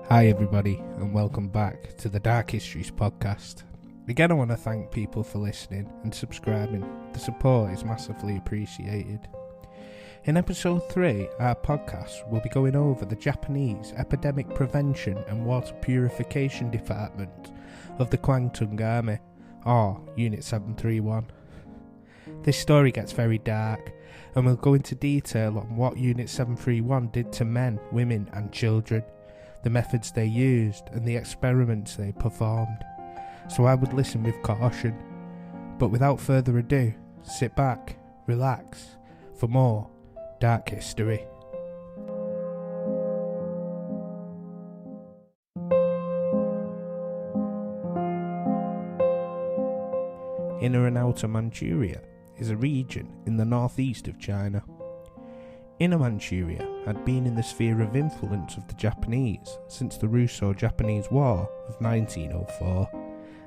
Hi everybody and welcome back to the Dark Histories podcast. Again, I want to thank people for listening and subscribing. The support is massively appreciated. In episode 3, our podcast will be going over the Japanese Epidemic Prevention and Water Purification Department of the Kwangtung Army, or Unit 731. This story gets very dark and we'll go into detail on what Unit 731 did to men, women and children, the methods they used and the experiments they performed. So I would listen with caution. But without further ado, sit back, relax, for more Dark History. Inner and Outer Manchuria is a region in the northeast of China. Inner Manchuria had been in the sphere of influence of the Japanese since the Russo-Japanese War of 1904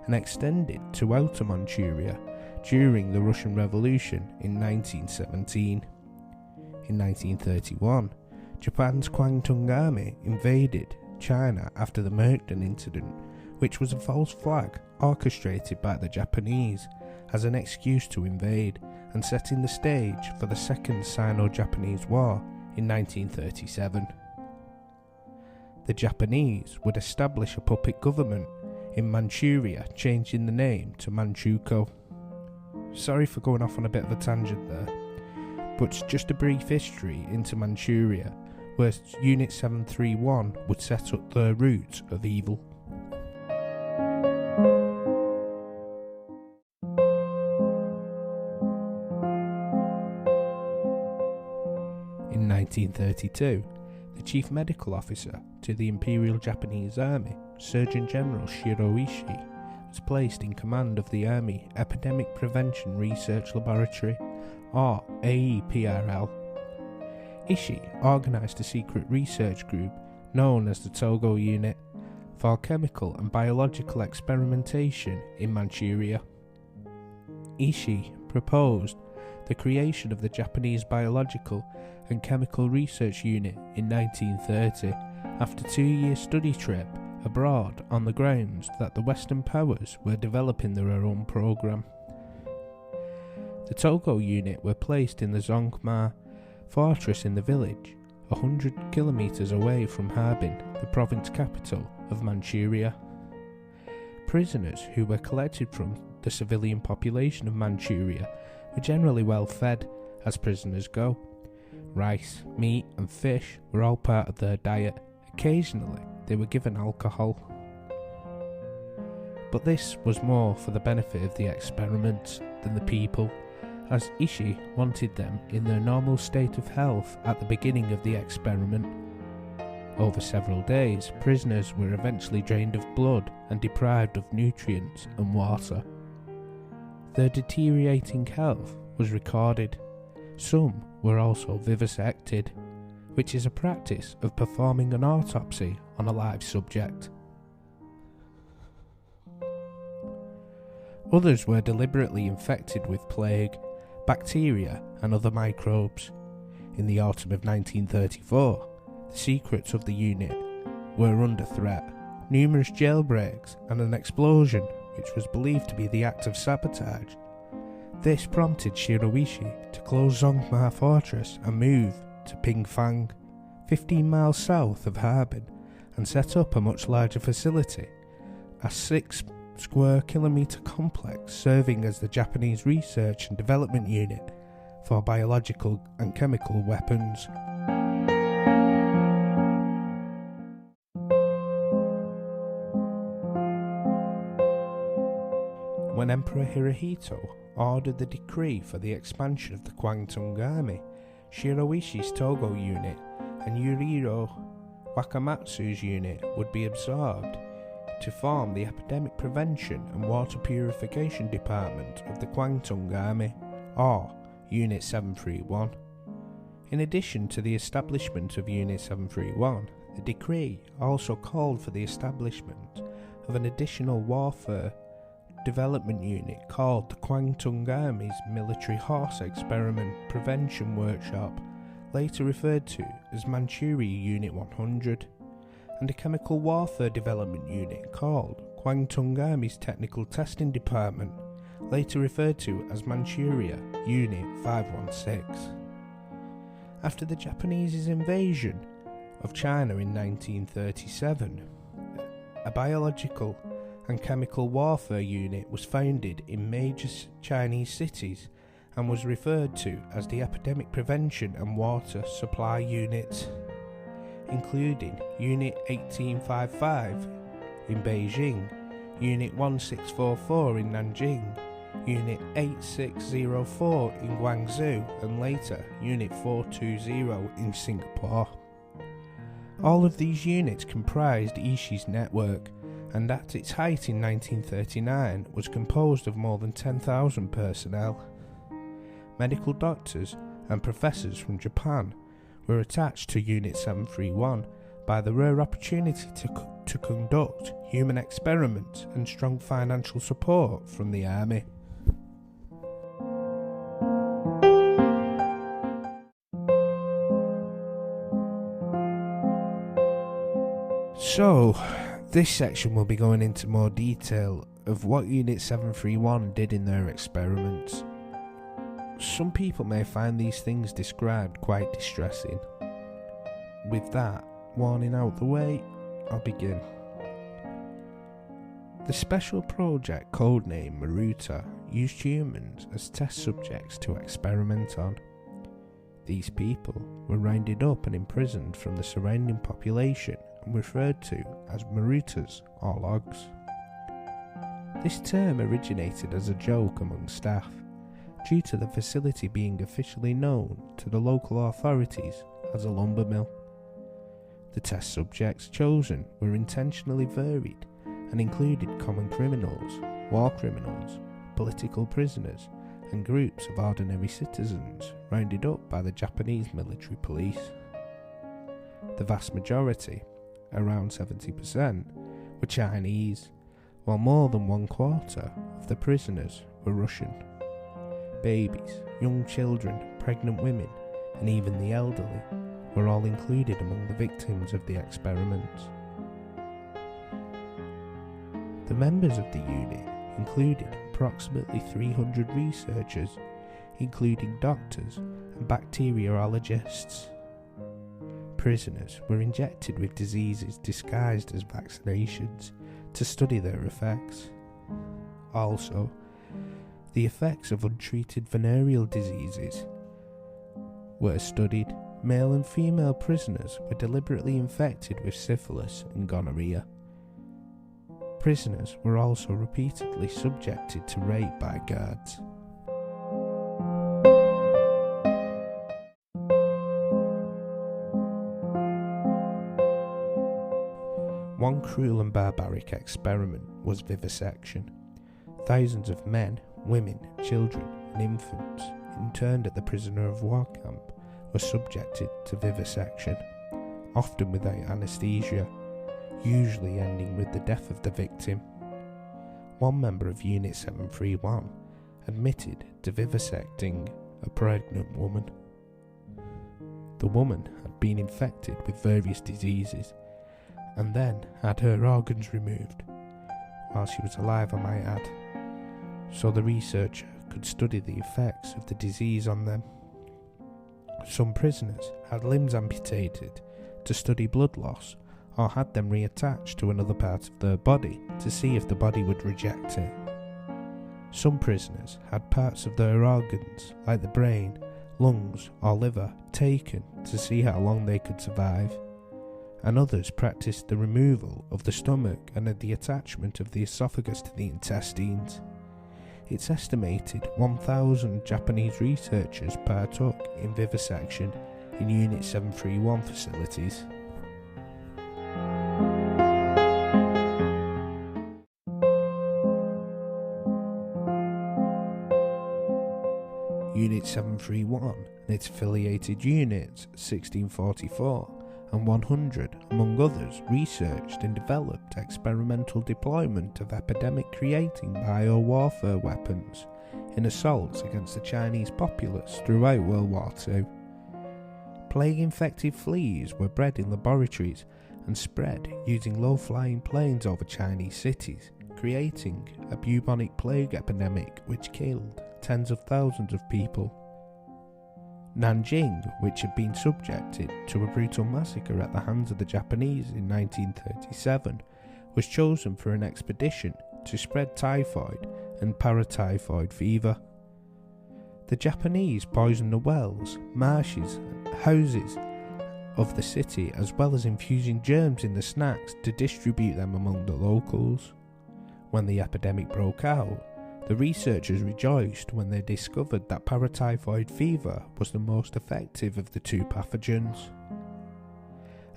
and extended to Outer Manchuria during the Russian Revolution in 1917. In 1931, Japan's Kwangtung Army invaded China after the Mukden incident, which was a false flag orchestrated by the Japanese as an excuse to invade and setting the stage for the Second Sino-Japanese War in 1937. The Japanese would establish a puppet government in Manchuria, changing the name to Manchukuo. Sorry for going off on a bit of a tangent there, but just a brief history into Manchuria, where Unit 731 would set up the roots of evil. In 1932, the chief medical officer to the Imperial Japanese Army, Surgeon General Shiro Ishii, was placed in command of the Army Epidemic Prevention Research Laboratory, or AEPRL. Ishii organised a secret research group known as the Togo Unit for chemical and biological experimentation in Manchuria. Ishii proposed the creation of the Japanese Biological and Chemical Research Unit in 1930 after a 2-year study trip abroad on the grounds that the Western powers were developing their own program. The Togo unit were placed in the Zongma fortress in the village, 100 kilometres away from Harbin, the province capital of Manchuria. Prisoners who were collected from the civilian population of Manchuria were generally well fed, as prisoners go. Rice, meat and fish were all part of their diet. Occasionally they were given alcohol. But this was more for the benefit of the experiments than the people, as Ishii wanted them in their normal state of health at the beginning of the experiment. Over several days, prisoners were eventually drained of blood and deprived of nutrients and water. Their deteriorating health was recorded. Some were also vivisected, which is a practice of performing an autopsy on a live subject. Others were deliberately infected with plague, bacteria and other microbes. In the autumn of 1934, the secrets of the unit were under threat. Numerous jailbreaks and an explosion, which was believed to be the act of sabotage. This prompted Shiro Ishii to close Zongma Fortress and move to Pingfang, 15 miles south of Harbin, and set up a much larger facility, a 6 square kilometre complex serving as the Japanese Research and Development Unit for biological and chemical weapons. When Emperor Hirohito ordered the decree for the expansion of the Kwangtung Army, Shiro Ishii's Togo unit and Yuriro Wakamatsu's unit would be absorbed to form the Epidemic Prevention and Water Purification Department of the Kwangtung Army, or Unit 731. In addition to the establishment of Unit 731, the decree also called for the establishment of an additional warfare development unit called the Kwangtung Army's Military Horse Experiment Prevention Workshop, later referred to as Manchuria Unit 100. and a chemical warfare development unit called Kwangtung Army's Technical Testing Department, later referred to as Manchuria Unit 516. After the Japanese invasion of China in 1937, a biological and chemical warfare unit was founded in major Chinese cities and was referred to as the Epidemic Prevention and Water Supply Unit, including Unit 1855 in Beijing, Unit 1644 in Nanjing, Unit 8604 in Guangzhou, and later Unit 420 in Singapore. All of these units comprised Ishii's network, and at its height in 1939 was composed of more than 10,000 personnel. Medical doctors and professors from Japan were attached to Unit 731 by the rare opportunity to conduct human experiments and strong financial support from the army. So, this section will be going into more detail of what Unit 731 did in their experiments. Some people may find these things described quite distressing. With that warning out the way, I'll begin. The special project codename Maruta used humans as test subjects to experiment on. These people were rounded up and imprisoned from the surrounding population and referred to as Marutas or logs. This term originated as a joke among staff, due to the facility being officially known to the local authorities as a lumber mill. The test subjects chosen were intentionally varied and included common criminals, war criminals, political prisoners, and groups of ordinary citizens rounded up by the Japanese military police. The vast majority, around 70%, were Chinese, while more than 1/4 of the prisoners were Russian. Babies, young children, pregnant women, and even the elderly were all included among the victims of the experiments. The members of the unit included approximately 300 researchers, including doctors and bacteriologists. Prisoners were injected with diseases disguised as vaccinations to study their effects. Also, the effects of untreated venereal diseases were studied. Male and female prisoners were deliberately infected with syphilis and gonorrhea. Prisoners were also repeatedly subjected to rape by guards. One cruel and barbaric experiment was vivisection. Thousands of men, women, children, and infants interned at the prisoner of war camp were subjected to vivisection, often without anaesthesia, usually ending with the death of the victim. One member of Unit 731 admitted to vivisecting a pregnant woman. The woman had been infected with various diseases and then had her organs removed, while she was alive, I might add, so the researcher could study the effects of the disease on them. Some prisoners had limbs amputated to study blood loss, or had them reattached to another part of their body to see if the body would reject it. Some prisoners had parts of their organs, like the brain, lungs, or liver, taken to see how long they could survive, and others practiced the removal of the stomach and the attachment of the esophagus to the intestines. It's estimated 1,000 Japanese researchers partook in vivisection in Unit 731 facilities. Unit 731 and its affiliated units 1644 and 100, among others, researched and developed experimental deployment of epidemic-creating biowarfare weapons in assaults against the Chinese populace throughout World War II. Plague-infected fleas were bred in laboratories and spread using low-flying planes over Chinese cities, creating a bubonic plague epidemic which killed tens of thousands of people. Nanjing, which had been subjected to a brutal massacre at the hands of the Japanese in 1937, was chosen for an expedition to spread typhoid and paratyphoid fever. The Japanese poisoned the wells, marshes, houses of the city, as well as infusing germs in the snacks to distribute them among the locals. When the epidemic broke out, the researchers rejoiced when they discovered that paratyphoid fever was the most effective of the two pathogens.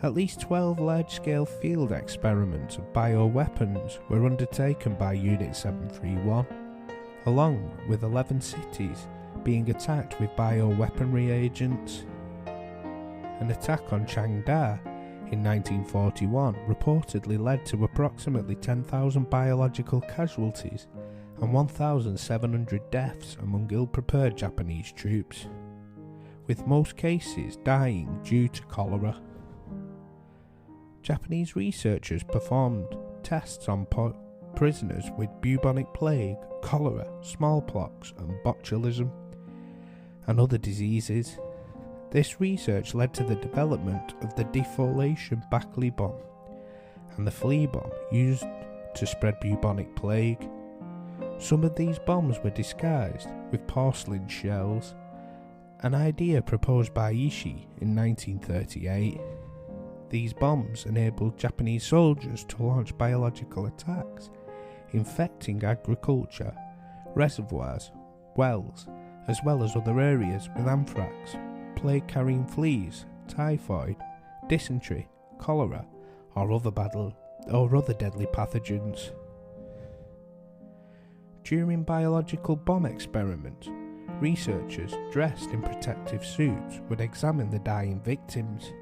At least 12 large-scale field experiments of bioweapons were undertaken by Unit 731, along with 11 cities being attacked with bioweaponry agents. An attack on Changda in 1941 reportedly led to approximately 10,000 biological casualties and 1,700 deaths among ill-prepared Japanese troops, with most cases dying due to cholera. Japanese researchers performed tests on prisoners with bubonic plague, cholera, smallpox and botulism, and other diseases. This research led to the development of the defoliation Bakley bomb and the flea bomb used to spread bubonic plague. Some of these bombs were disguised with porcelain shells, an idea proposed by Ishii in 1938. These bombs enabled Japanese soldiers to launch biological attacks, infecting agriculture, reservoirs, wells, as well as other areas with anthrax, plague-carrying fleas, typhoid, dysentery, cholera, or other deadly pathogens. During biological bomb experiments, researchers dressed in protective suits would examine the dying victims.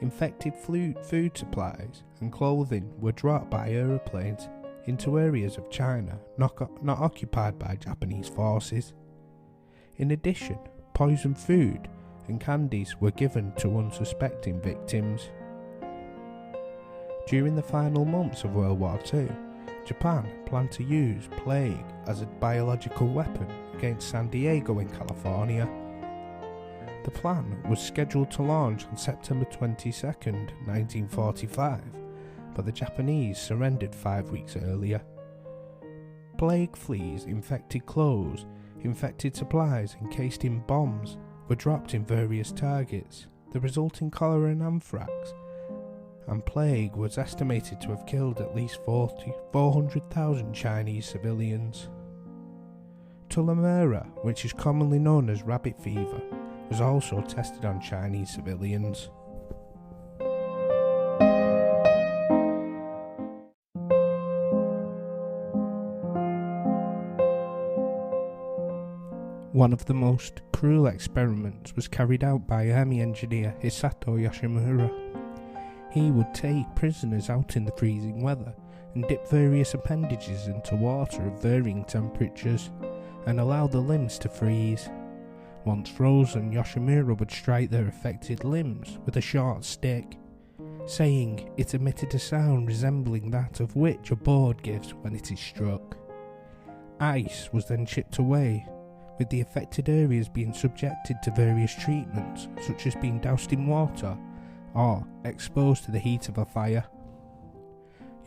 Infected food supplies and clothing were dropped by aeroplanes into areas of China not occupied by Japanese forces. In addition, poisoned food and candies were given to unsuspecting victims. During the final months of World War II, Japan planned to use plague as a biological weapon against San Diego in California. The plan was scheduled to launch on September 22, 1945, but the Japanese surrendered 5 weeks earlier. Plague fleas, infected clothes, infected supplies encased in bombs were dropped in various targets. The resulting cholera and anthrax and plague was estimated to have killed at least 400,000 Chinese civilians. Tularemia, which is commonly known as rabbit fever, was also tested on Chinese civilians. One of the most cruel experiments was carried out by Army engineer Hisato Yoshimura. He would take prisoners out in the freezing weather and dip various appendages into water of varying temperatures and allow the limbs to freeze. Once frozen, Yoshimura would strike their affected limbs with a short stick, saying it emitted a sound resembling that of which a board gives when it is struck. Ice was then chipped away, with the affected areas being subjected to various treatments, such as being doused in water or exposed to the heat of a fire.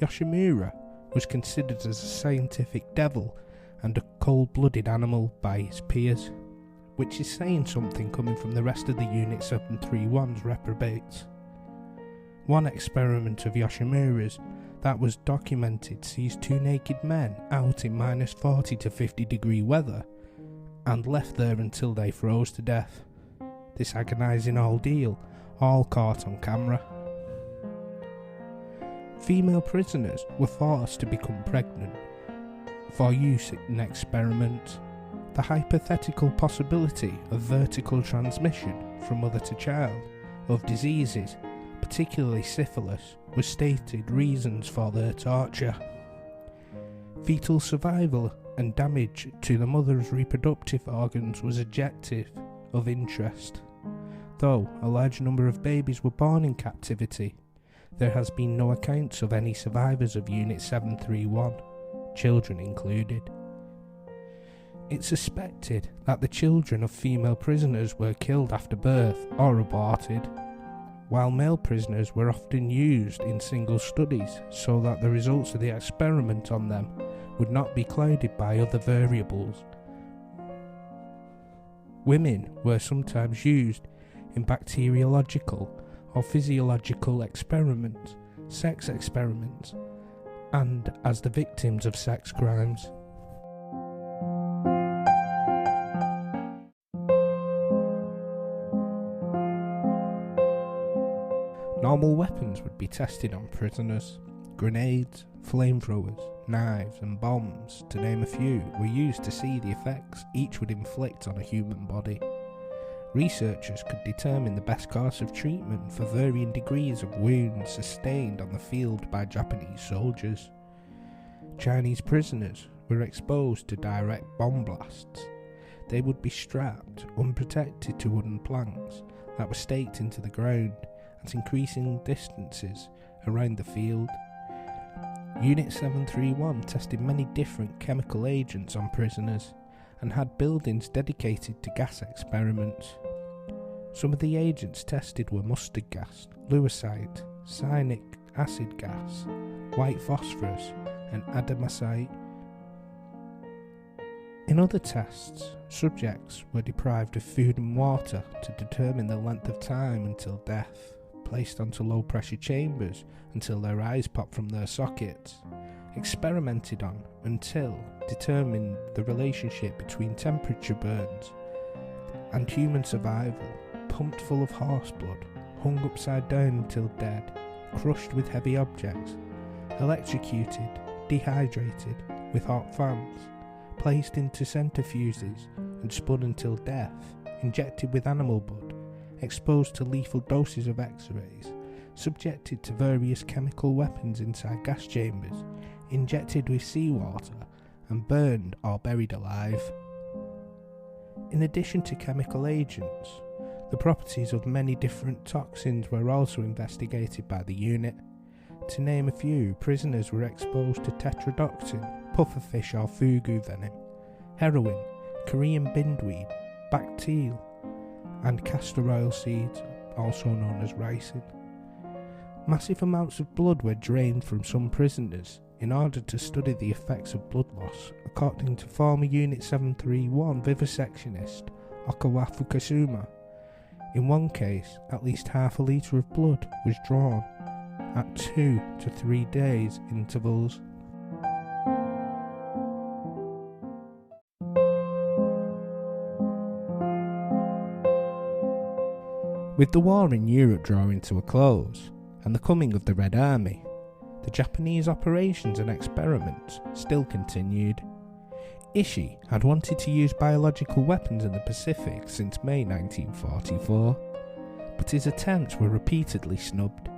Yoshimura was considered as a scientific devil and a cold-blooded animal by his peers, which is saying something coming from the rest of the Unit 731's reprobates. One experiment of Yoshimura's that was documented sees 2 naked men out in minus 40 to 50 degree weather and left there until they froze to death. This agonising ordeal all caught on camera. Female prisoners were forced to become pregnant for use in experiments. The hypothetical possibility of vertical transmission from mother to child of diseases, particularly syphilis, was stated reasons for their torture. Fetal survival and damage to the mother's reproductive organs was objective of interest. Though a large number of babies were born in captivity, there has been no accounts of any survivors of Unit 731, children included. It's suspected that the children of female prisoners were killed after birth or aborted, while male prisoners were often used in single studies so that the results of the experiment on them would not be clouded by other variables. Women were sometimes used in bacteriological or physiological experiments, sex experiments, and as the victims of sex crimes. Normal weapons would be tested on prisoners. Grenades, flamethrowers, knives and bombs, to name a few, were used to see the effects each would inflict on a human body. Researchers could determine the best course of treatment for varying degrees of wounds sustained on the field by Japanese soldiers. Chinese prisoners were exposed to direct bomb blasts. They would be strapped, unprotected, to wooden planks that were staked into the ground at increasing distances around the field. Unit 731 tested many different chemical agents on prisoners and had buildings dedicated to gas experiments. Some of the agents tested were mustard gas, lewisite, cyanic acid gas, white phosphorus and adamantite. In other tests, subjects were deprived of food and water to determine the length of time until death, placed onto low pressure chambers until their eyes popped from their sockets, experimented on until determined the relationship between temperature burns and human survival, pumped full of horse blood, hung upside down until dead, crushed with heavy objects, electrocuted, dehydrated with hot fans, placed into centrifuges and spun until death, injected with animal blood, exposed to lethal doses of X-rays, subjected to various chemical weapons inside gas chambers, injected with seawater, and burned or buried alive. In addition to chemical agents, the properties of many different toxins were also investigated by the unit. To name a few, prisoners were exposed to tetrodotoxin, pufferfish or fugu venom, heroin, Korean bindweed, bacteal, and castor oil seeds, also known as ricin. Massive amounts of blood were drained from some prisoners in order to study the effects of blood loss, according to former Unit 731 vivisectionist Okawa Fukusuma. In one case, at least half a litre of blood was drawn at 2 to 3 days intervals. With the war in Europe drawing to a close, and the coming of the Red Army, the Japanese operations and experiments still continued. Ishii had wanted to use biological weapons in the Pacific since May 1944, but his attempts were repeatedly snubbed.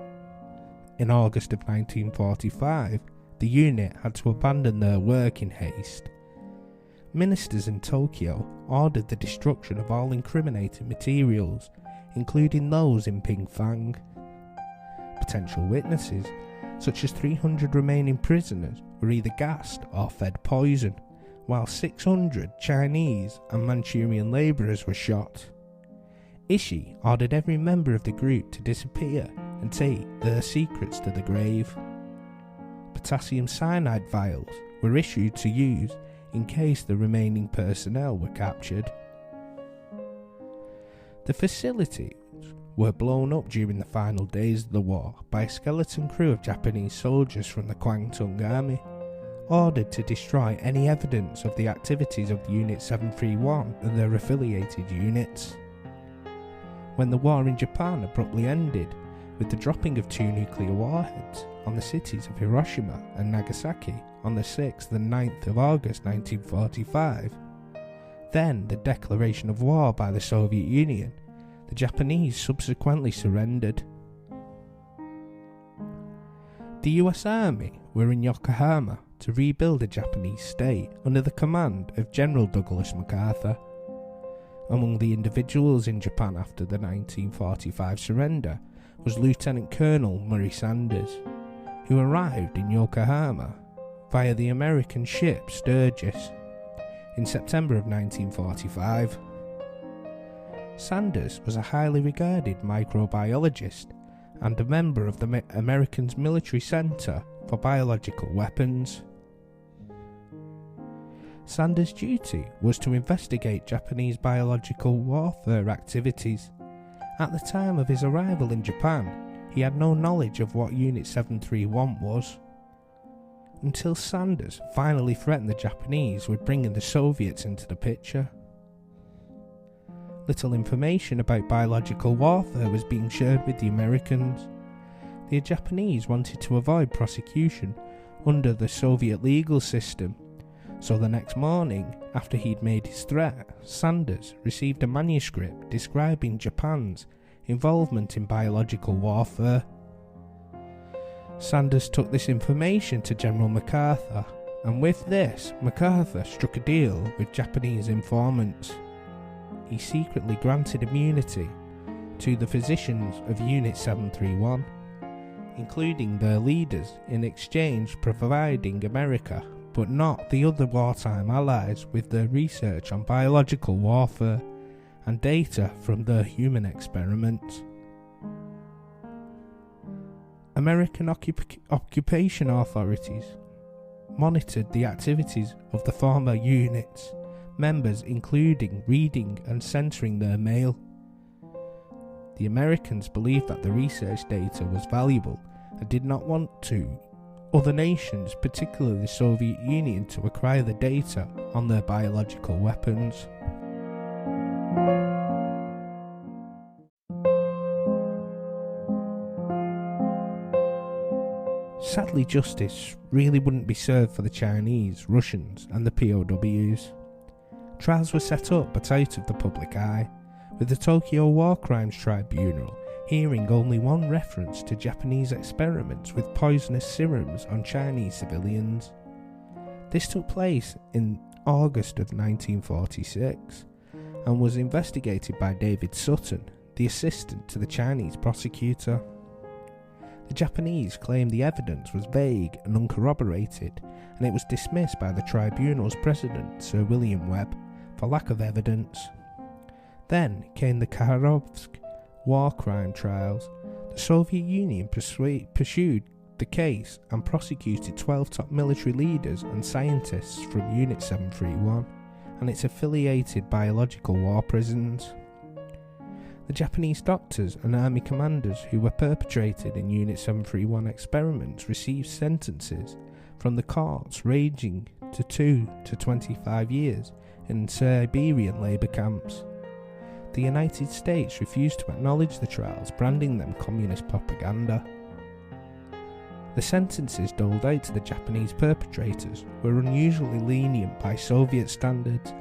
In August of 1945, the unit had to abandon their work in haste. Ministers in Tokyo ordered the destruction of all incriminating materials, including those in Pingfang. Potential witnesses, such as 300 remaining prisoners, were either gassed or fed poison, while 600 Chinese and Manchurian labourers were shot. Ishii ordered every member of the group to disappear and take their secrets to the grave. Potassium cyanide vials were issued to use in case the remaining personnel were captured. The facilities were blown up during the final days of the war by a skeleton crew of Japanese soldiers from the Kwangtung Army, ordered to destroy any evidence of the activities of Unit 731 and their affiliated units. When the war in Japan abruptly ended with the dropping of 2 nuclear warheads on the cities of Hiroshima and Nagasaki on the 6th and 9th of August 1945, then the declaration of war by the Soviet Union, the Japanese subsequently surrendered. The US Army were in Yokohama to rebuild a Japanese state under the command of General Douglas MacArthur. Among the individuals in Japan after the 1945 surrender was Lieutenant Colonel Murray Sanders, who arrived in Yokohama via the American ship Sturgis in September of 1945. Sanders was a highly regarded microbiologist and a member of the American's Military Center for Biological Weapons. Sanders' duty was to investigate Japanese biological warfare activities. At the time of his arrival in Japan, he had no knowledge of what Unit 731 was, until Sanders finally threatened the Japanese with bringing the Soviets into the picture. Little information about biological warfare was being shared with the Americans. The Japanese wanted to avoid prosecution under the Soviet legal system, so the next morning, after he'd made his threat, Sanders received a manuscript describing Japan's involvement in biological warfare. Sanders took this information to General MacArthur, and with this, MacArthur struck a deal with Japanese informants. He secretly granted immunity to the physicians of Unit 731, including their leaders, in exchange providing America, but not the other wartime allies, with their research on biological warfare and data from their human experiments. American occupation authorities monitored the activities of the former units members, including reading and censoring their mail. The Americans believed that the research data was valuable and did not want other nations, particularly the Soviet Union, to acquire the data on their biological weapons. Sadly, justice really wouldn't be served for the Chinese, Russians and the POWs. Trials were set up but out of the public eye, with the Tokyo War Crimes Tribunal hearing only one reference to Japanese experiments with poisonous serums on Chinese civilians. This took place in August of 1946 and was investigated by David Sutton, the assistant to the Chinese prosecutor. The Japanese claimed the evidence was vague and uncorroborated, and it was dismissed by the tribunal's president, Sir William Webb, for lack of evidence. Then came the Khabarovsk war crime trials. The Soviet Union pursued the case and prosecuted 12 top military leaders and scientists from Unit 731 and its affiliated biological war prisons. The Japanese doctors and army commanders who were perpetrated in Unit 731 experiments received sentences from the courts ranging to 2 to 25 years in Siberian labour camps. The United States refused to acknowledge the trials, branding them communist propaganda. The sentences doled out to the Japanese perpetrators were unusually lenient by Soviet standards,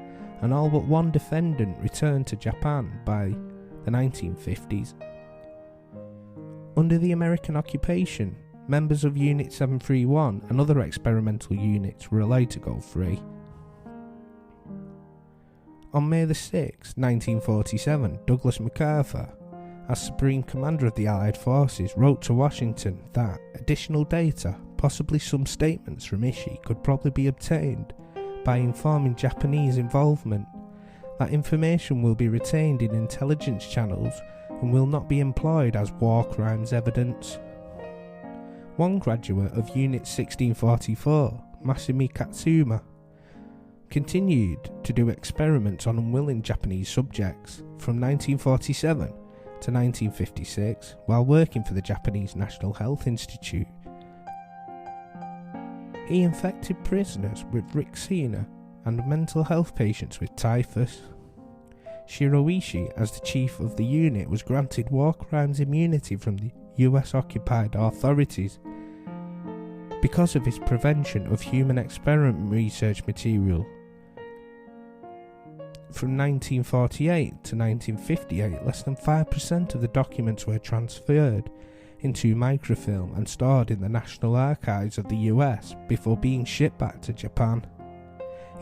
and all but one defendant returned to Japan by the 1950s. Under the American occupation, members of Unit 731 and other experimental units were allowed to go free. On May 6, 1947, Douglas MacArthur, as Supreme Commander of the Allied Forces, wrote to Washington that additional data, possibly some statements from Ishii, could probably be obtained by informing Japanese involvement. That information will be retained in intelligence channels and will not be employed as war crimes evidence. One graduate of Unit 1644, Masumi Katsuma, continued to do experiments on unwilling Japanese subjects from 1947 to 1956 while working for the Japanese National Health Institute. He infected prisoners with Rickettsia and mental health patients with typhus. Shiroishi, as the chief of the unit, was granted war crimes immunity from the US-occupied authorities because of his prevention of human experiment research material. From 1948 to 1958, less than 5% of the documents were transferred into microfilm and stored in the National Archives of the US before being shipped back to Japan.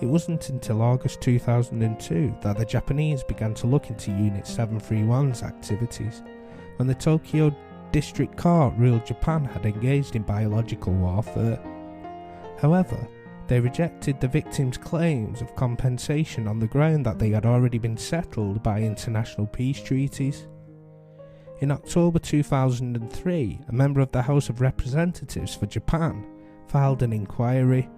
It wasn't until August 2002 that the Japanese began to look into Unit 731's activities, when the Tokyo district court ruled Japan had engaged in biological warfare. However, they rejected the victims' claims of compensation on the ground that they had already been settled by international peace treaties. In October 2003, a member of the House of Representatives for Japan filed an inquiry.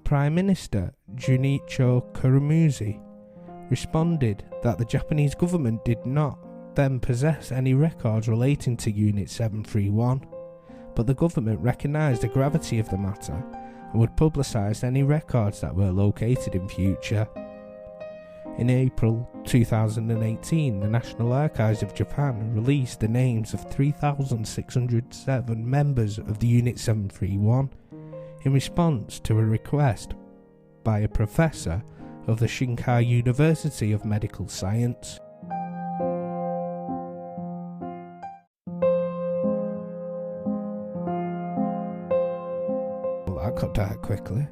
Prime Minister Junichiro Kurumuzi responded that the Japanese government did not then possess any records relating to Unit 731, but the government recognised the gravity of the matter and would publicise any records that were located in future. In April 2018, the National Archives of Japan released the names of 3,607 members of the Unit 731 in response to a request by a professor of the Shinkai University of Medical Science. Well, that got dark quickly.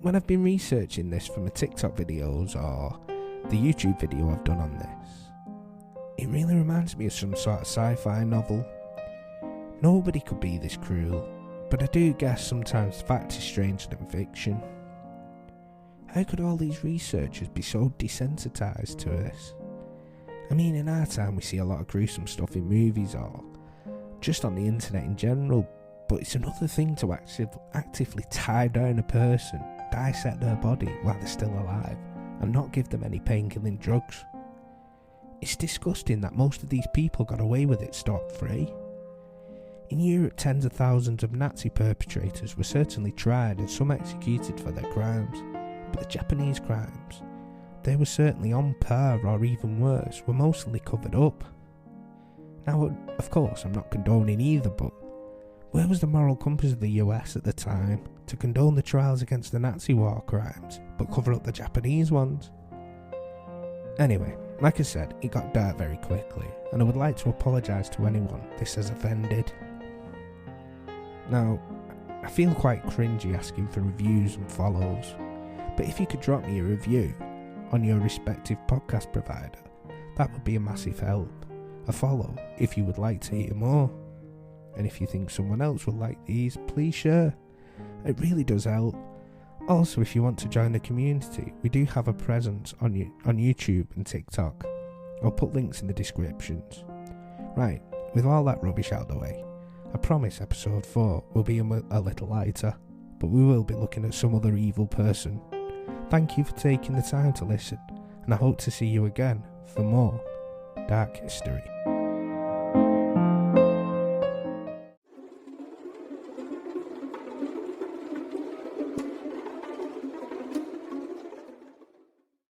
When I've been researching this for my TikTok videos or the YouTube video I've done on this, it really reminds me of some sort of sci-fi novel. Nobody could be this cruel, but I do guess sometimes fact is stranger than fiction. How could all these researchers be so desensitised to this? I mean, in our time we see a lot of gruesome stuff in movies or just on the internet in general, but it's another thing to actively tie down a person, dissect their body while they're still alive, and not give them any painkilling drugs. It's disgusting that most of these people got away with it scot-free. In Europe, tens of thousands of Nazi perpetrators were certainly tried and some executed for their crimes, but the Japanese crimes, they were certainly on par or even worse, were mostly covered up. Now, of course, I'm not condoning either, but where was the moral compass of the US at the time to condone the trials against the Nazi war crimes, but cover up the Japanese ones? Anyway, like I said, it got dark very quickly, and I would like to apologise to anyone this has offended. Now, I feel quite cringy asking for reviews and follows, but if you could drop me a review on your respective podcast provider, that would be a massive help. A follow if you would like to hear more. And if you think someone else will like these, please share. It really does help. Also, if you want to join the community, we do have a presence on YouTube and TikTok. I'll put links in the descriptions. Right, with all that rubbish out of the way, I promise episode 4 will be a little lighter, but we will be looking at some other evil person. Thank you for taking the time to listen, and I hope to see you again for more Dark History.